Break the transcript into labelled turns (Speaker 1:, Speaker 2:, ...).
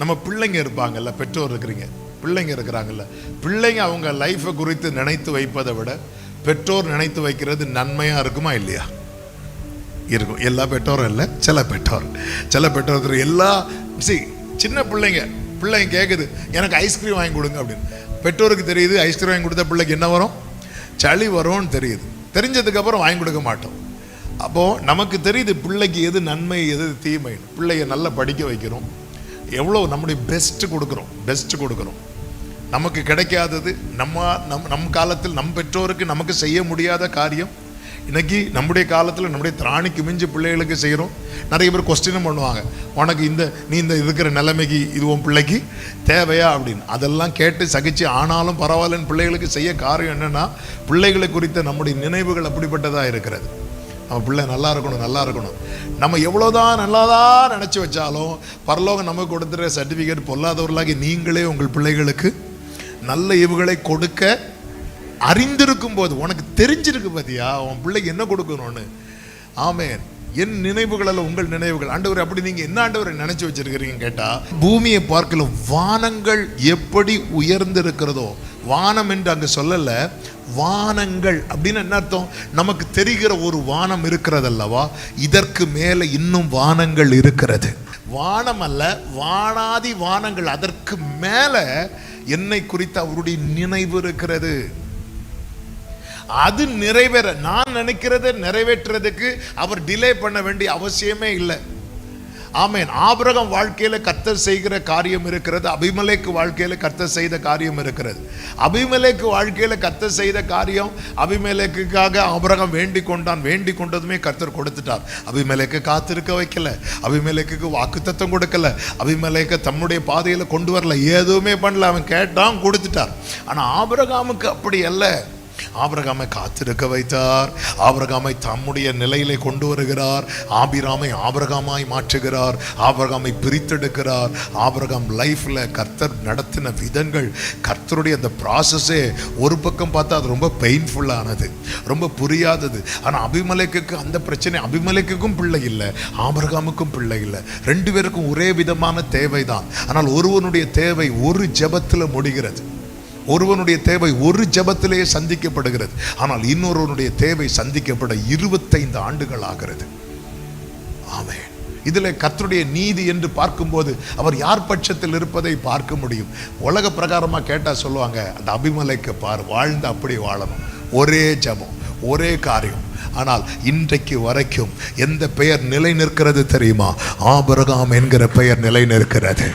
Speaker 1: நம்ம பிள்ளைங்க இருப்பாங்கல்ல, பெற்றோர் இருக்கிறீங்க, பிள்ளைங்க இருக்கிறாங்கல்ல, பிள்ளைங்க அவங்க லைஃப்பை குறித்து நினைத்து வைப்பதை விட பெற்றோர் நினைத்து வைக்கிறது நன்மையாக இருக்குமா இல்லையா? இருக்கும். எல்லா பெற்றோரும் இல்லை, சில பெற்றோர் எல்லா சின்ன பிள்ளைங்க கேட்குது, எனக்கு ஐஸ்கிரீம் வாங்கி கொடுங்க அப்படின்னு. பெற்றோருக்கு தெரியுது ஐஸ்கிரீம் வாங்கி கொடுத்தா பிள்ளைக்கு என்ன வரும், சளி வரும்னு தெரியுது. தெரிஞ்சதுக்கப்புறம் வாங்கி கொடுக்க மாட்டோம். அப்போது நமக்கு தெரியுது பிள்ளைக்கு எது நன்மை எது தீமை. பிள்ளைய நல்லா படிக்க வைக்கிறோம், எவ்வளோ நம்முடைய பெஸ்ட்டு கொடுக்குறோம். நமக்கு கிடைக்காதது நம் காலத்தில் நம் பெற்றோருக்கு நமக்கு செய்ய முடியாத காரியம் இன்னைக்கு நம்முடைய காலத்தில் நம்முடைய திராணிக்கு மிஞ்சி பிள்ளைகளுக்கு செய்கிறோம். நிறைய பேர் கொஸ்டினும் பண்ணுவாங்க, உனக்கு நீ இந்த இருக்கிற நிலைமைக்கு இது உன் பிள்ளைக்கு தேவையா அப்படின்னு. அதெல்லாம் கேட்டு சகிச்சு ஆனாலும் பரவாயில்லன்னு பிள்ளைகளுக்கு செய்ய காரியம் என்னென்னா, பிள்ளைகளை குறித்த நம்முடைய நினைவுகள் அப்படிப்பட்டதாக இருக்கிறது. நம்ம பிள்ளை நல்லா இருக்கணும். நம்ம எவ்வளோதான் நல்லாதான் நினச்சி வச்சாலும் பரலோகம் நமக்கு கொடுத்துற சர்டிஃபிகேட் பொல்லாதவர்களாகி நீங்களே உங்கள் பிள்ளைகளுக்கு நல்ல ஈவுகளை கொடுக்க அறிந்திருக்கும் போது உனக்கு தெரிஞ்சிருக்கு பார்த்தியா உன் பிள்ளைக்கு என்ன கொடுக்கணும்னு. ஆமென். என் நினைவுகள் அல்ல உங்கள் நினைவுகள். ஆண்டவர் அப்படி நீங்கள் என்ன ஆண்டவரை நினைச்சு வச்சிருக்கிறீங்க கேட்டால், பூமியை பார்க்கல வானங்கள் எப்படி உயர்ந்திருக்கிறதோ, வானம் என்று அங்கே சொல்லலை, வானங்கள் அப்படின்னு என்ன அர்த்தம்? நமக்கு தெரிகிற ஒரு வானம் இருக்கிறது அல்லவா, இதற்கு மேலே இன்னும் வானங்கள் இருக்கிறது. வானம் அல்ல, வானாதி வானங்கள், அதற்கு மேலே என்னை குறித்து அவருடைய நினைவு இருக்கிறது. அது நிறைவேற நான் நினைக்கிறத நிறைவேற்றுறதுக்கு அவர் டிலே பண்ண வேண்டிய அவசியமே இல்லை. ஆமென். ஆபிரகாம் வாழ்க்கையில கர்த்தர் செய்கிற காரியம் இருக்கிறது, அபிமெலேக்கு வாழ்க்கையில கர்த்தர் செய்த காரியம் இருக்கிறது. அபிமெலேக்கு வாழ்க்கையில கர்த்தர் செய்த காரியம், அபிமெலேக்குக்காக ஆபிரகாம் வேண்டிக் கொண்டதுமே கர்த்தர் கொடுத்துட்டார். அபிமெலேக்கு காத்திருக்க வைக்கல, அபிமெலேக்கு வாக்குத்தத்தம் கொடுக்கல, அபிமெலேக்கு தம்முடைய பாதையில கொண்டு வரல, எதுவுமே பண்ணல. அவன் கேட்டான், கொடுத்துட்டார். ஆனா ஆபிரகாமுக்கு அப்படி அல்ல. ஆபிரகாமை காத்திருக்க வைத்தார், ஆபிரகாமை தம்முடைய நிலையிலே கொண்டு வருகிறார், ஆபிராமை ஆபிரகாமாய் மாற்றுகிறார், ஆபிரகாமை பிரித்தெடுக்கிறார். ஆபிரகாம் லைஃப்ல கர்த்தர் நடத்தின விதங்கள், கர்த்தருடைய அந்த ப்ராசஸே ஒரு பக்கம் பார்த்தா அது ரொம்ப பெயின்ஃபுல்லானது, ரொம்ப புரியாதது. ஆனால் அபிமெலேக்குக்கு அந்த பிரச்சனை, அபிமெலேக்குக்கும் பிள்ளை இல்லை, ஆபிரகாமுக்கும் பிள்ளை இல்லை, ரெண்டு பேருக்கும் ஒரே விதமான தேவை தான். ஆனால் ஒருவனுடைய தேவை ஒரு ஜெபத்தில் முடிகிறது, ஒருவனுடைய தேவை ஒரு ஜெபத்திலேயே சந்திக்கப்படுகிறது. ஆனால் இன்னொருவனுடைய தேவை சந்திக்கப்பட 25 ஆண்டுகள் ஆகிறது. ஆமென். இதில் கர்த்தருடைய நீதி என்று பார்க்கும்போது அவர் யார் பட்சத்தில் இருப்பதை பார்க்க முடியும். உலக பிரகாரமாக கேட்டால் சொல்லுவாங்க, அந்த அபிமெலேக்கு பார், வாழ்ந்து அப்படி வாழணும், ஒரே ஜெபம், ஒரே காரியம். ஆனால் இன்றைக்கு வரைக்கும் எந்த பெயர் நிலை நிற்கிறது தெரியுமா? ஆபிரகாம் என்கிற பெயர் நிலை நிற்கிறது.